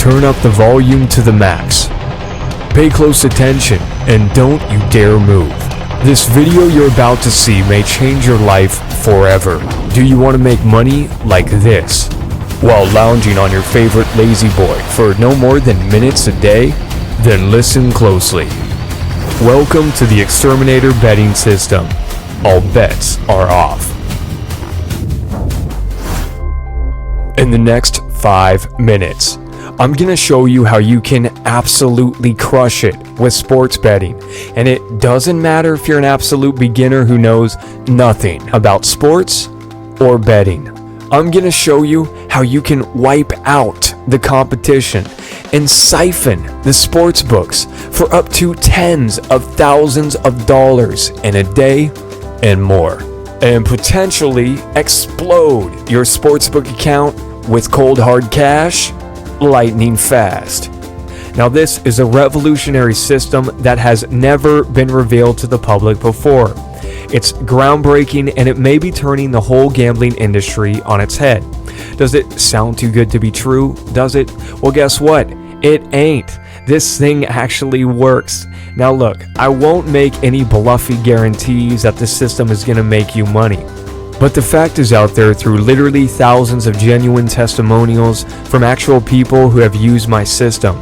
turn up the volume to the max. Pay close attention and don't you dare move. This video you're about to see may change your life forever. Do you want to make money like this while lounging on your favorite lazy boy for no more than minutes a day? Then listen closely. Welcome to the Exterminator betting system. All bets are off. In the next 5 minutes, I'm gonna show you how you can absolutely crush it with sports betting. And it doesn't matter if you're an absolute beginner who knows nothing about sports or betting. I'm gonna show you how you can wipe out the competition and siphon the sports books for up to tens of thousands of dollars in a day and more. And potentially explode your sportsbook account with cold hard cash lightning fast. Now this is a revolutionary system that has never been revealed to the public before. It's groundbreaking and it may be turning the whole gambling industry on its head. Does it sound too good to be true? Does it? Well, guess what? It ain't. This thing actually works. Now look, I won't make any bluffy guarantees that the system is going to make you money. But the fact is out there through literally thousands of genuine testimonials from actual people who have used my system.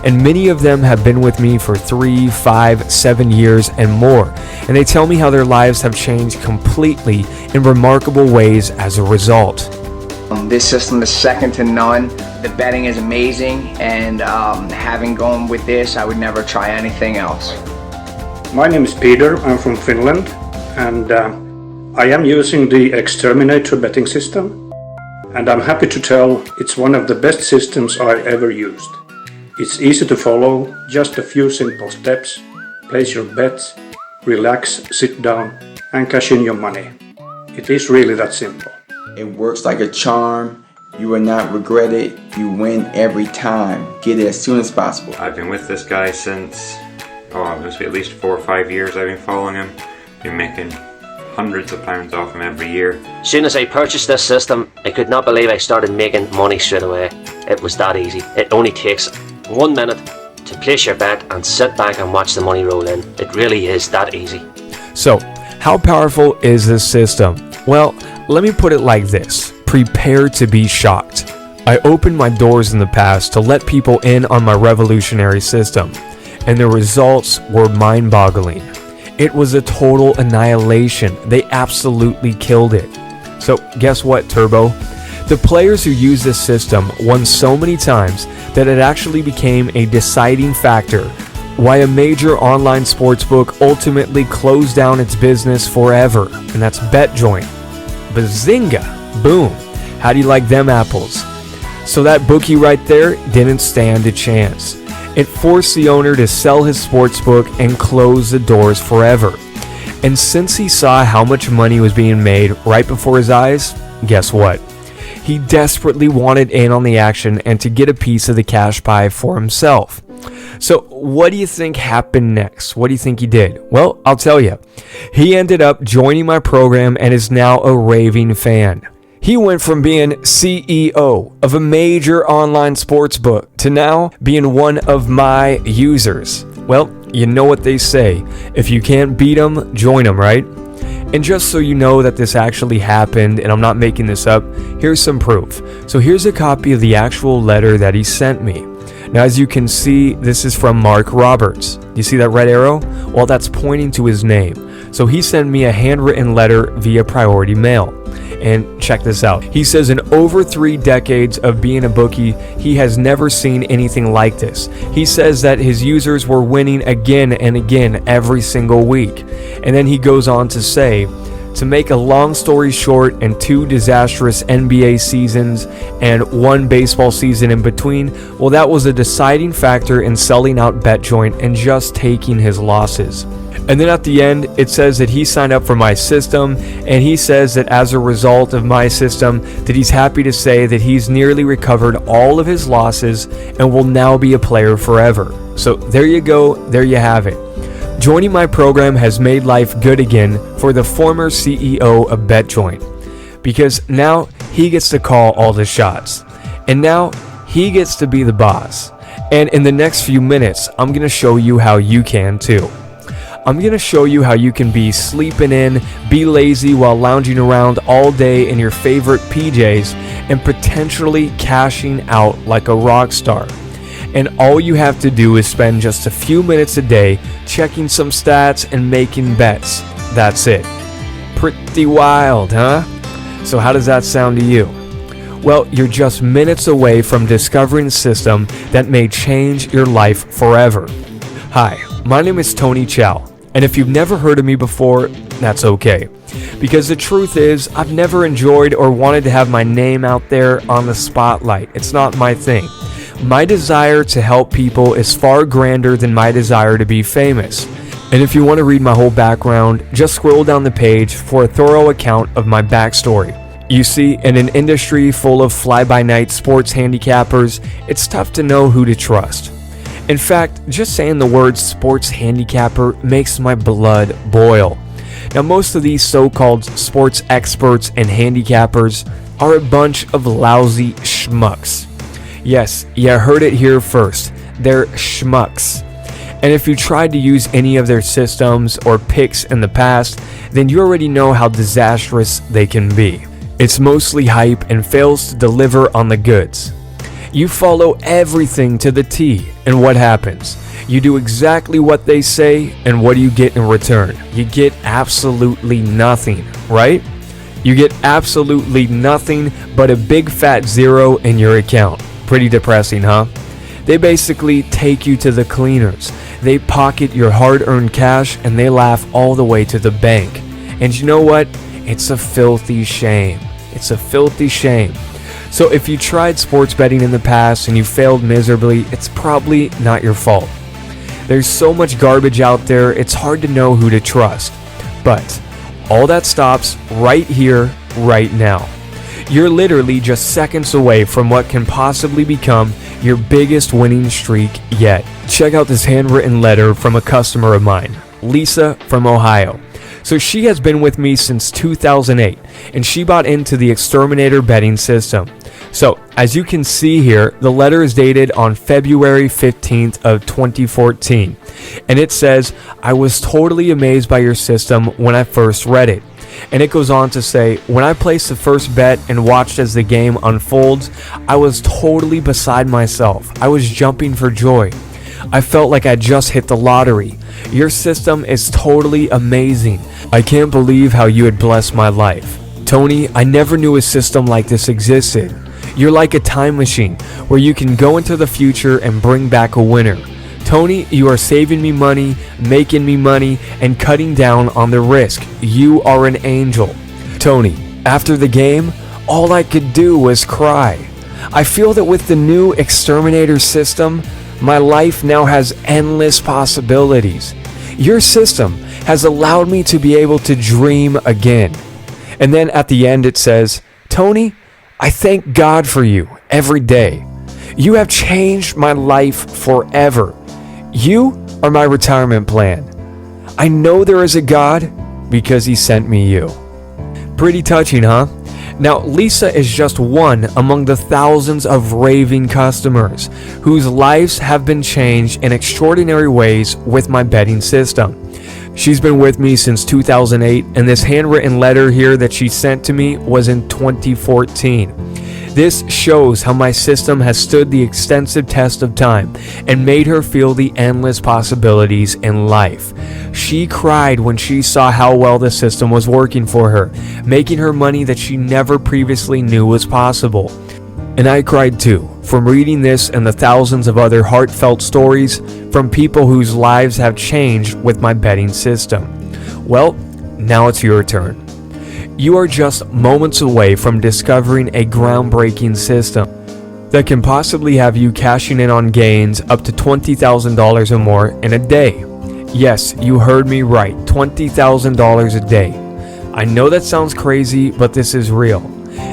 And many of them have been with me for 3, 5, 7 years and more. And they tell me how their lives have changed completely in remarkable ways as a result. This system is second to none. The betting is amazing, and having gone with this, I would never try anything else. My name is Peter, I'm from Finland, and I am using the Exterminator betting system, and I'm happy to tell it's one of the best systems I ever used. It's easy to follow, just a few simple steps, place your bets, relax, sit down, and cash in your money. It is really that simple. It works like a charm. You will not regret it. You win every time. Get it as soon as possible. I've been with this guy since, it must be at least 4 or 5 years I've been following him. Been making hundreds of pounds off him every year. As soon as I purchased this system, I could not believe I started making money straight away. It was that easy. It only takes 1 minute to place your bet and sit back and watch the money roll in. It really is that easy. So, how powerful is this system? Well, let me put it like this. Prepare to be shocked. I opened my doors in the past to let people in on my revolutionary system, and the results were mind-boggling. It was a total annihilation. They absolutely killed it. So guess what, Turbo? The players who use this system won so many times that it actually became a deciding factor why a major online sportsbook ultimately closed down its business forever, and that's BetJoint. Bazinga! Boom! How do you like them apples? So that bookie right there didn't stand a chance. It forced the owner to sell his sportsbook and close the doors forever. And since he saw how much money was being made right before his eyes, guess what? He desperately wanted in on the action and to get a piece of the cash pie for himself. So what do you think happened next? What do you think he did? Well, I'll tell you. He ended up joining my program and is now a raving fan. He went from being CEO of a major online sportsbook to now being one of my users. Well, you know what they say. If you can't beat them, join them, right? And just so you know that this actually happened, and I'm not making this up, here's some proof. So here's a copy of the actual letter that he sent me. Now, as you can see, this is from Mark Roberts. Do you see that red arrow? Well, that's pointing to his name. So he sent me a handwritten letter via priority mail. And check this out. He says in over 3 decades of being a bookie, he has never seen anything like this. He says that his users were winning again and again every single week. And then he goes on to say, to make a long story short, and 2 disastrous NBA seasons and 1 baseball season in between, well, that was a deciding factor in selling out BetJoint and just taking his losses. And then at the end, it says that he signed up for my system, and he says that as a result of my system, that he's happy to say that he's nearly recovered all of his losses and will now be a player forever. So there you go, there you have it. Joining my program has made life good again for the former CEO of BetJoint, because now he gets to call all the shots. And now he gets to be the boss. And in the next few minutes, I'm going to show you how you can too. I'm going to show you how you can be sleeping in, be lazy while lounging around all day in your favorite PJs, and potentially cashing out like a rock star. And all you have to do is spend just a few minutes a day checking some stats and making bets. That's it. Pretty wild, huh? So how does that sound to you? Well, you're just minutes away from discovering a system that may change your life forever. Hi, my name is Tony Chow, and if you've never heard of me before, that's okay. Because the truth is, I've never enjoyed or wanted to have my name out there on the spotlight. It's not my thing. My desire to help people is far grander than my desire to be famous. And if you want to read my whole background, just scroll down the page for a thorough account of my backstory. You see, in an industry full of fly-by-night sports handicappers, it's tough to know who to trust. In fact, just saying the word sports handicapper makes my blood boil. Now, most of these so-called sports experts and handicappers are a bunch of lousy schmucks. Yes, you heard it here first. They're schmucks. And if you tried to use any of their systems or picks in the past, then you already know how disastrous they can be. It's mostly hype and fails to deliver on the goods. You follow everything to the T, and what happens? You do exactly what they say, and what do you get in return? You get absolutely nothing, right? You get absolutely nothing but a big fat zero in your account. Pretty depressing, huh? They basically take you to the cleaners. They pocket your hard-earned cash, and they laugh all the way to the bank. And you know what? It's a filthy shame. It's a filthy shame. So if you tried sports betting in the past and you failed miserably, it's probably not your fault. There's so much garbage out there, it's hard to know who to trust. But all that stops right here, right now. You're literally just seconds away from what can possibly become your biggest winning streak yet. Check out this handwritten letter from a customer of mine, Lisa from Ohio. So she has been with me since 2008, and she bought into the Exterminator betting system. So, as you can see here, the letter is dated on February 15th of 2014, and it says, "I was totally amazed by your system when I first read it." And it goes on to say, "When I placed the first bet and watched as the game unfolds, I was totally beside myself. I was jumping for joy. I felt like I just hit the lottery. Your system is totally amazing. I can't believe how you had blessed my life. Tony, I never knew a system like this existed. You're like a time machine where you can go into the future and bring back a winner. Tony, you are saving me money, making me money, and cutting down on the risk. You are an angel. Tony, after the game, all I could do was cry. I feel that with the new Exterminator system, my life now has endless possibilities. Your system has allowed me to be able to dream again." And then at the end it says, "Tony, I thank God for you every day. You have changed my life forever. You are my retirement plan. I know there is a God because he sent me you." Pretty touching, huh? Now, Lisa is just one among the thousands of raving customers whose lives have been changed in extraordinary ways with my betting system. She's been with me since 2008, and this handwritten letter here that she sent to me was in 2014. This shows how my system has stood the extensive test of time and made her feel the endless possibilities in life. She cried when she saw how well the system was working for her, making her money that she never previously knew was possible. And I cried too, from reading this and the thousands of other heartfelt stories from people whose lives have changed with my betting system. Well, now it's your turn. You are just moments away from discovering a groundbreaking system that can possibly have you cashing in on gains up to $20,000 or more in a day. Yes, you heard me right, $20,000 a day. I know that sounds crazy, but this is real.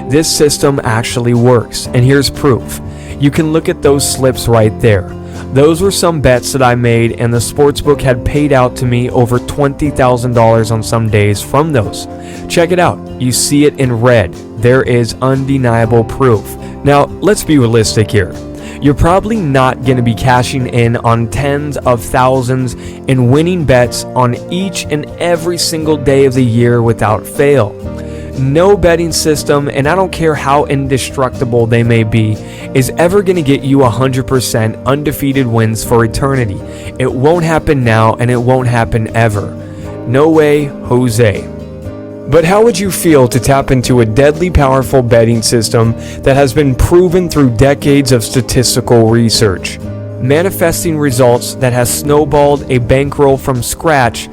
This system actually works, and here's proof. You can look at those slips right there. Those were some bets that I made, and the sportsbook had paid out to me over $20,000 on some days from those. Check it out. You see it in red. There is undeniable proof. Now, let's be realistic here. you're probably not going to be cashing in on tens of thousands and winning bets on each and every single day of the year without fail. No betting system, and I don't care how indestructible they may be, is ever going to get you 100% undefeated wins for eternity. It won't happen now, and it won't happen ever. No way, Jose. But how would you feel to tap into a deadly powerful betting system that has been proven through decades of statistical research, manifesting results that has snowballed a bankroll from scratch?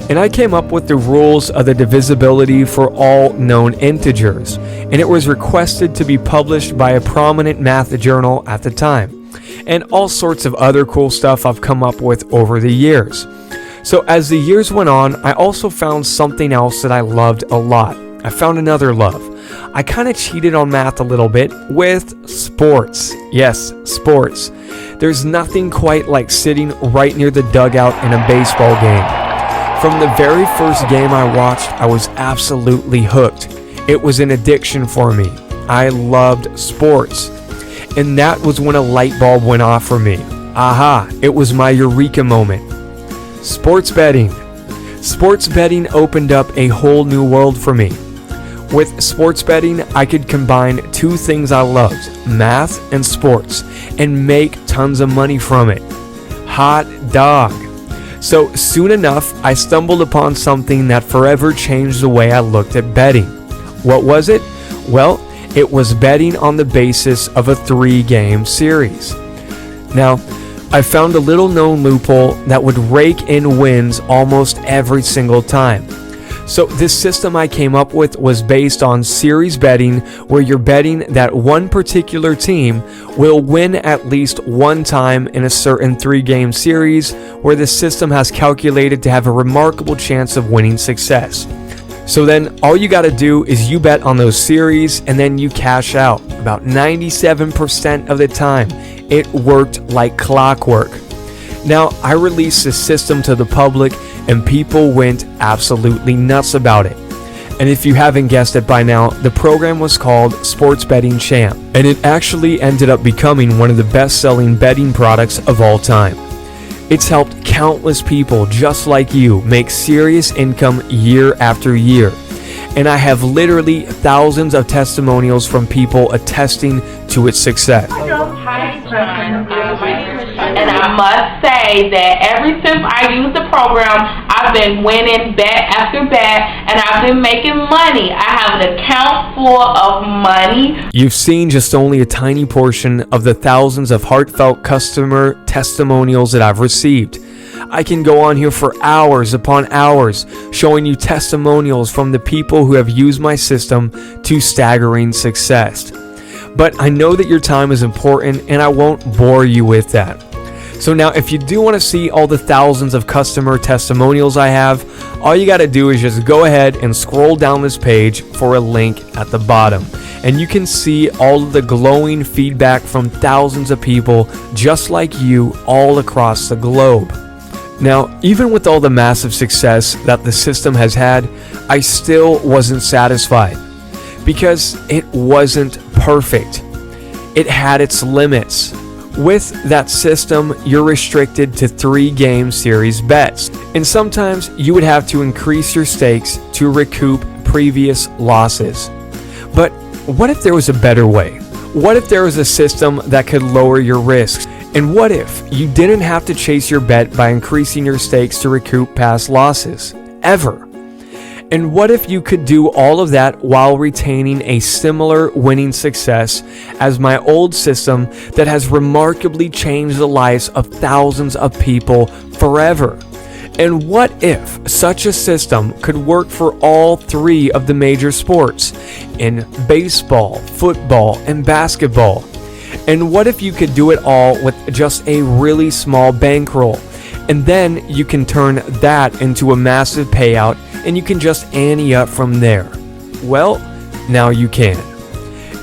And I came up with the rules of the divisibility for all known integers, and it was requested to be published by a prominent math journal at the time, and all sorts of other cool stuff I've come up with over the years. So as the years went on, I also found something else that I loved a lot. I found another love. I kind of cheated on math a little bit with sports. Yes, sports. There's nothing quite like sitting right near the dugout in a baseball game. From the very first game I watched, I was absolutely hooked. It was an addiction for me. I loved sports. And that was when a light bulb went off for me. Aha, it was my eureka moment. Sports betting. Sports betting opened up a whole new world for me. With sports betting, I could combine two things I loved, math and sports, and make tons of money from it. Hot dog. So soon enough, I stumbled upon something that forever changed the way I looked at betting. What was it? Well, it was betting on the basis of a 3-game series. Now, I found a little known loophole that would rake in wins almost every single time. So this system I came up with was based on series betting, where you're betting that one particular team will win at least one time in a certain 3-game series, where the system has calculated to have a remarkable chance of winning success. So then all you got to do is you bet on those series and then you cash out. About 97% of the time, it worked like clockwork. Now, I released this system to the public and people went absolutely nuts about it. And if you haven't guessed it by now, the program was called Sports Betting Champ, and it actually ended up becoming one of the best-selling betting products of all time. It's helped countless people just like you make serious income year after year. And I have literally thousands of testimonials from people attesting to its success. And I must say that ever since I used the program, I've been winning bet after bet, and I've been making money. I have an account full of money. You've seen just only a tiny portion of the thousands of heartfelt customer testimonials that I've received. I can go on here for hours upon hours showing you testimonials from the people who have used my system to staggering success. But I know that your time is important and I won't bore you with that. So now if you do want to see all the thousands of customer testimonials I have, all you got to do is just go ahead and scroll down this page for a link at the bottom. And you can see all of the glowing feedback from thousands of people just like you all across the globe. Now, even with all the massive success that the system has had, I still wasn't satisfied because it wasn't perfect. It had its limits. With that system, you're restricted to 3 game series bets, and sometimes you would have to increase your stakes to recoup previous losses. But what if there was a better way? What if there was a system that could lower your risks? And what if you didn't have to chase your bet by increasing your stakes to recoup past losses? Ever. And what if you could do all of that while retaining a similar winning success as my old system that has remarkably changed the lives of thousands of people forever? And what if such a system could work for all 3 of the major sports in baseball, football, and basketball? And what if you could do it all with just a really small bankroll? And then you can turn that into a massive payout and you can just ante up from there. Well, now you can.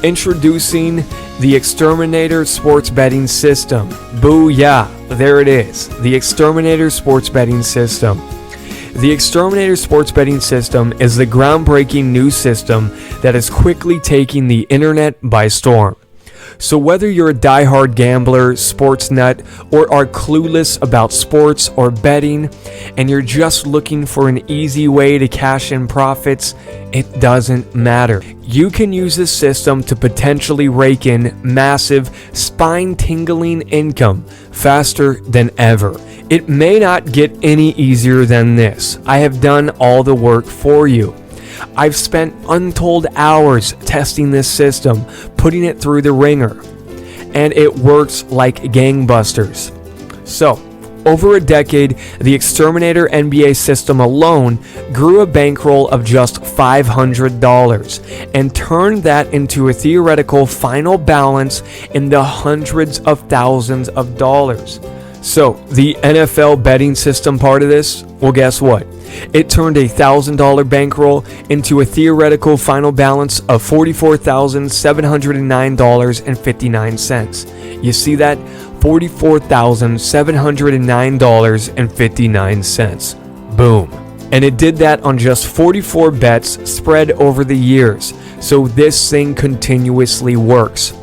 Introducing the Exterminator sports betting system. Booyah! There it is. The Exterminator sports betting system. The Exterminator sports betting system is the groundbreaking new system that is quickly taking the internet by storm. So whether you're a diehard gambler, sports nut, or are clueless about sports or betting, and you're just looking for an easy way to cash in profits, it doesn't matter. You can use this system to potentially rake in massive, spine-tingling income faster than ever. It may not get any easier than this. I have done all the work for you. I've spent untold hours testing this system, putting it through the ringer, and it works like gangbusters. So, over a decade, the Exterminator NBA system alone grew a bankroll of just $500 and turned that into a theoretical final balance in the hundreds of thousands of dollars. So, the NFL betting system part of this, well, guess what? It turned a $1,000 bankroll into a theoretical final balance of $44,709.59. You see that? $44,709.59. Boom. And it did that on just 44 bets spread over the years. So this thing continuously works.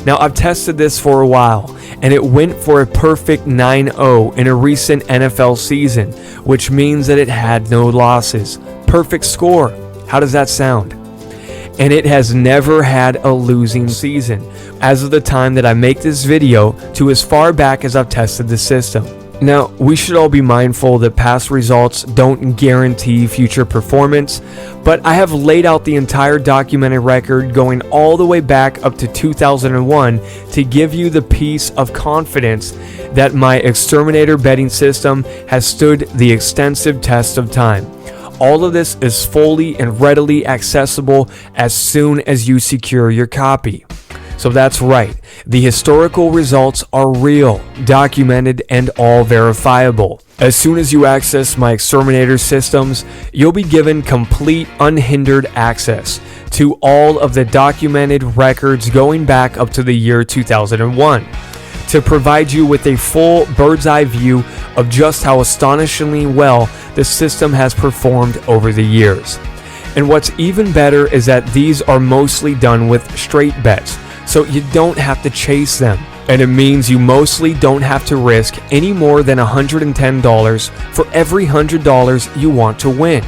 Now, I've tested this for a while, and it went for a perfect 9-0 in a recent NFL season, which means that it had no losses. Perfect score. How does that sound? And it has never had a losing season, as of the time that I make this video to as far back as I've tested the system. Now, we should all be mindful that past results don't guarantee future performance, but I have laid out the entire documented record going all the way back up to 2001 to give you the peace of confidence that my Exterminator betting system has stood the extensive test of time. All of this is fully and readily accessible as soon as you secure your copy. So that's right, the historical results are real, documented, and all verifiable. As soon as you access my Exterminator systems, you'll be given complete unhindered access to all of the documented records going back up to the year 2001 to provide you with a full bird's eye view of just how astonishingly well the system has performed over the years. And what's even better is that these are mostly done with straight bets, so you don't have to chase them. And it means you mostly don't have to risk any more than $110 for every $100 you want to win.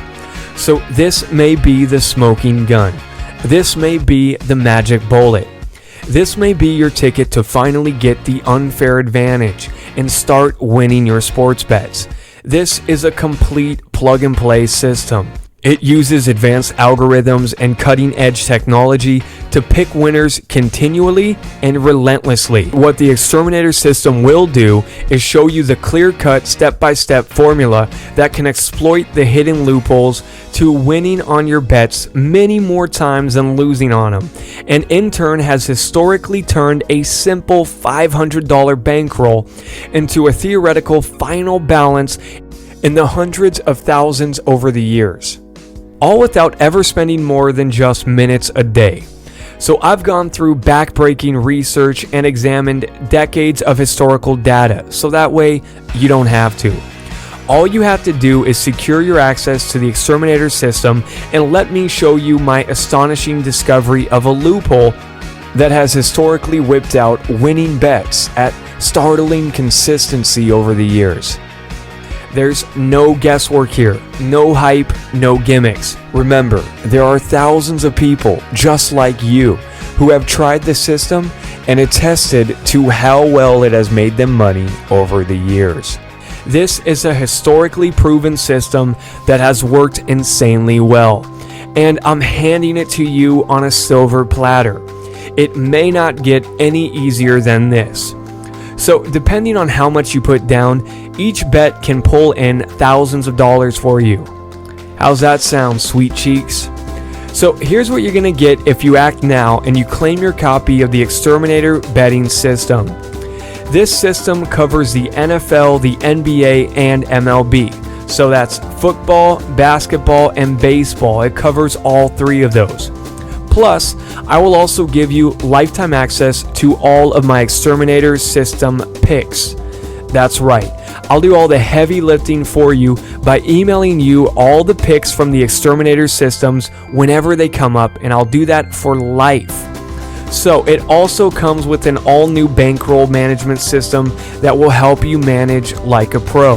So this may be the smoking gun. This may be the magic bullet. This may be your ticket to finally get the unfair advantage and start winning your sports bets. This is a complete plug-and-play system. It uses advanced algorithms and cutting-edge technology to pick winners continually and relentlessly. What the Exterminator system will do is show you the clear-cut, step-by-step formula that can exploit the hidden loopholes to winning on your bets many more times than losing on them, and in turn has historically turned a simple $500 bankroll into a theoretical final balance in the hundreds of thousands over the years, all without ever spending more than just minutes a day. So I've gone through backbreaking research and examined decades of historical data, so that way you don't have to. All you have to do is secure your access to the Exterminator system and let me show you my astonishing discovery of a loophole that has historically whipped out winning bets at startling consistency over the years. There's no guesswork here, no hype, no gimmicks. Remember, there are thousands of people just like you who have tried the system and attested to how well it has made them money over the years. This is a historically proven system that has worked insanely well, and I'm handing it to you on a silver platter. It may not get any easier than this. So depending on how much you put down, each bet can pull in thousands of dollars for you. How's that sound, sweet cheeks? So here's what you're gonna get if you act now and you claim your copy of the Exterminator betting system. This system covers the NFL, the NBA, and MLB. So that's football, basketball, and baseball. It covers all three of those. Plus, I will also give you lifetime access to all of my Exterminator system picks. That's right, I'll do all the heavy lifting for you by emailing you all the picks from the Exterminator systems whenever they come up, and I'll do that for life. So it also comes with an all-new bankroll management system that will help you manage like a pro.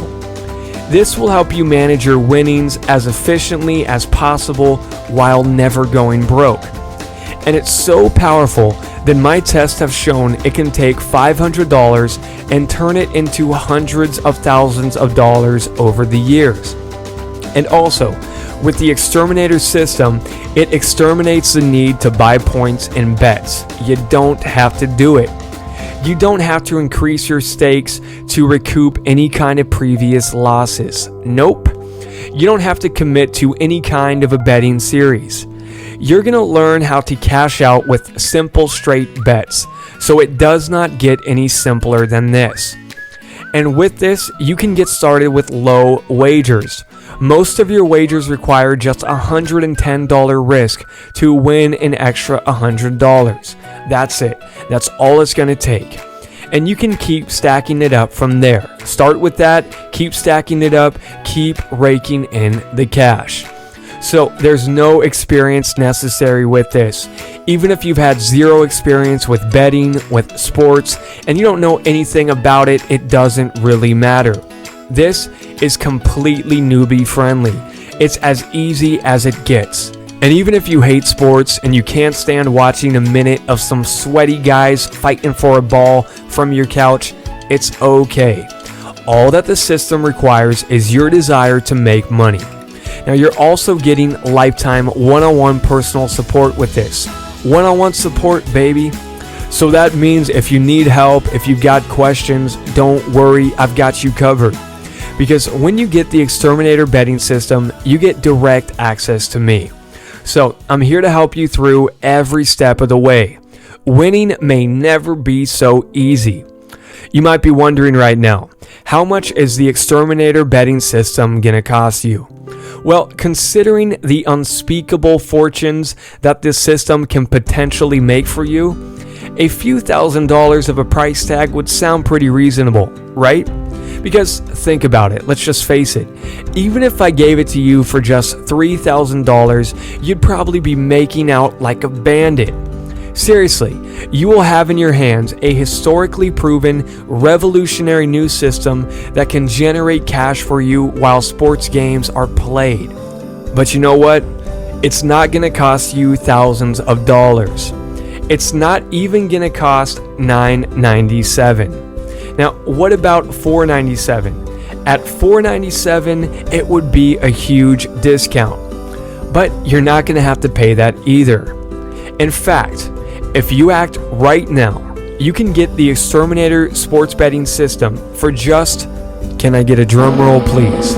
This will help you manage your winnings as efficiently as possible while never going broke. And it's so powerful that my tests have shown it can take $500 and turn it into hundreds of thousands of dollars over the years. And also, with the Exterminator system, it exterminates the need to buy points in bets. You don't have to do it. You don't have to increase your stakes to recoup any kind of previous losses. Nope. You don't have to commit to any kind of a betting series. You're going to learn how to cash out with simple straight bets, so it does not get any simpler than this. And with this, you can get started with low wagers. Most of your wagers require just $110 risk to win an extra $100. That's it. That's all it's going to take. And you can keep stacking it up from there. Start with that, keep stacking it up, keep raking in the cash. So there's no experience necessary with this. Even if you've had zero experience with betting, with sports, and you don't know anything about it, it doesn't really matter. This is completely newbie friendly. It's as easy as it gets. And even if you hate sports and you can't stand watching a minute of some sweaty guys fighting for a ball from your couch, it's okay. All that the system requires is your desire to make money. Now you're also getting lifetime one-on-one personal support with this. One-on-one support, baby. So that means if you need help, if you've got questions, don't worry, I've got you covered. Because when you get the Exterminator betting system, you get direct access to me. So I'm here to help you through every step of the way. Winning may never be so easy. You might be wondering right now, how much is the Exterminator betting system gonna cost you? Well, considering the unspeakable fortunes that this system can potentially make for you, a few $1,000s of a price tag would sound pretty reasonable, right? Because think about it, let's just face it, even if I gave it to you for just $3,000, you'd probably be making out like a bandit. Seriously, you will have in your hands a historically proven, revolutionary new system that can generate cash for you while sports games are played. But you know what? It's not going to cost you thousands of dollars. It's not even going to cost $9.97. Now, what about $4.97? At $4.97, it would be a huge discount. But you're not going to have to pay that either. In fact, if you act right now, you can get the Exterminator sports betting system for just, can I get a drum roll please?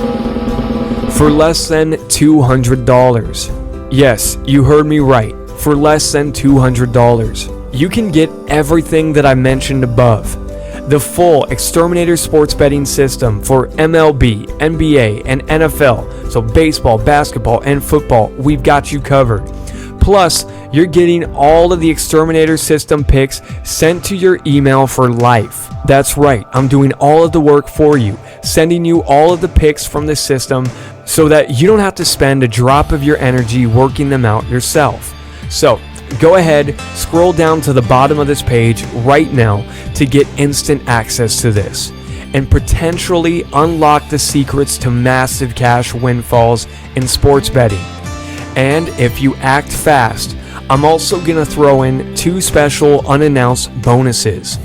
For less than $200. Yes, you heard me right. For less than $200. You can get everything that I mentioned above. The full Exterminator sports betting system for MLB, NBA, and NFL. So baseball, basketball, and football, we've got you covered. Plus, you're getting all of the Exterminator system picks sent to your email for life. That's right, I'm doing all of the work for you, sending you all of the picks from the system so that you don't have to spend a drop of your energy working them out yourself. So, go ahead, scroll down to the bottom of this page right now to get instant access to this and potentially unlock the secrets to massive cash windfalls in sports betting. And if you act fast, I'm also going to throw in 2 special unannounced bonuses.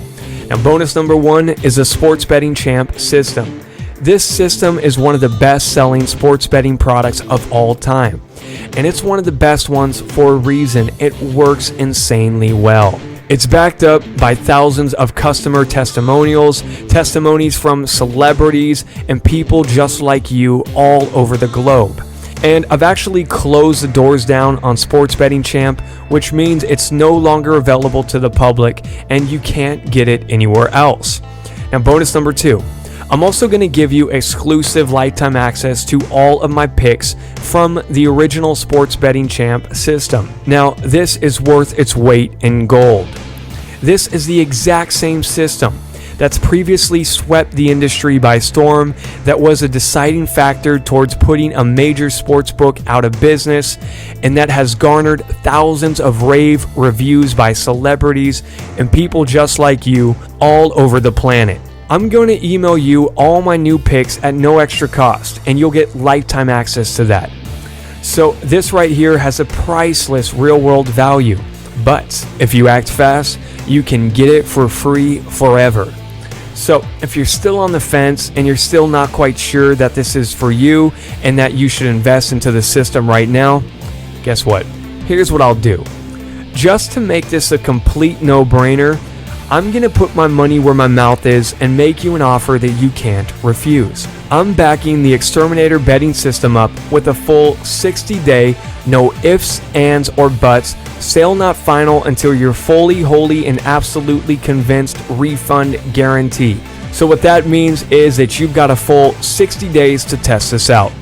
Now, bonus number 1 is a Sports Betting Champ system. This system is one of the best-selling sports betting products of all time. And it's one of the best ones for a reason. It works insanely well. It's backed up by thousands of customer testimonials, testimonies from celebrities, and people just like you all over the globe. And I've actually closed the doors down on Sports Betting Champ, which means it's no longer available to the public and you can't get it anywhere else. Now, bonus number 2. I'm also going to give you exclusive lifetime access to all of my picks from the original Sports Betting Champ system. Now, this is worth its weight in gold. This is the exact same system that's previously swept the industry by storm, that was a deciding factor towards putting a major sportsbook out of business, and that has garnered thousands of rave reviews by celebrities and people just like you all over the planet. I'm going to email you all my new picks at no extra cost, and you'll get lifetime access to that. So this right here has a priceless real-world value, but if you act fast, you can get it for free forever. So if you're still on the fence and you're still not quite sure that this is for you and that you should invest into the system right now, guess what? Here's what I'll do. Just to make this a complete no-brainer, I'm going to put my money where my mouth is and make you an offer that you can't refuse. I'm backing the Exterminator betting system up with a full 60-day, no ifs, ands, or buts, sale not final until you're fully, wholly, and absolutely convinced refund guarantee. So what that means is that you've got a full 60 days to test this out.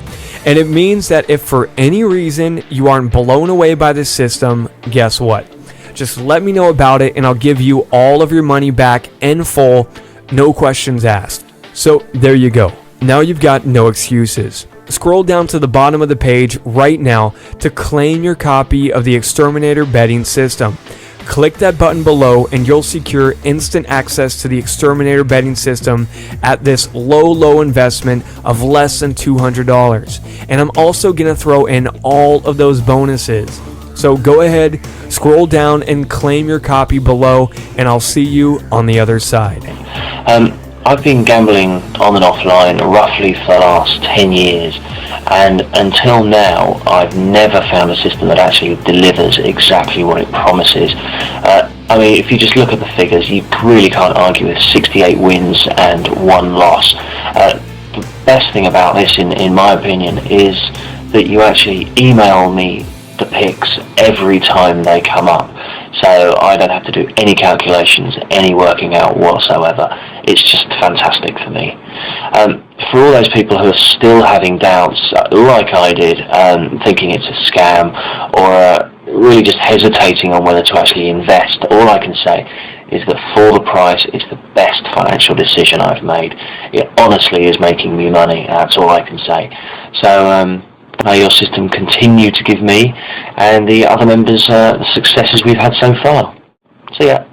And it means that if for any reason you aren't blown away by the system, guess what? Just let me know about it and I'll give you all of your money back in full, no questions asked. So there you go. Now you've got no excuses. Scroll down to the bottom of the page right now to claim your copy of the Exterminator betting system. Click that button below and you'll secure instant access to the Exterminator betting system at this low investment of less than $200. And I'm also going to throw in all of those bonuses. So go ahead, scroll down and claim your copy below, and I'll see you on the other side. I've been gambling on and offline roughly for the last 10 years, and until now I've never found a system that actually delivers exactly what it promises. I mean, if you just look at the figures, you really can't argue with 68 wins and 1 loss. The best thing about this, in my opinion, is that you actually email me the picks every time they come up, so I don't have to do any calculations, any working out whatsoever. It's just fantastic for me. For all those people who are still having doubts, like I did, thinking it's a scam, or really just hesitating on whether to actually invest, all I can say is that for the price, it's the best financial decision I've made. It honestly is making me money, that's all I can say. So may your system continue to give me and the other members the successes we've had so far. See ya.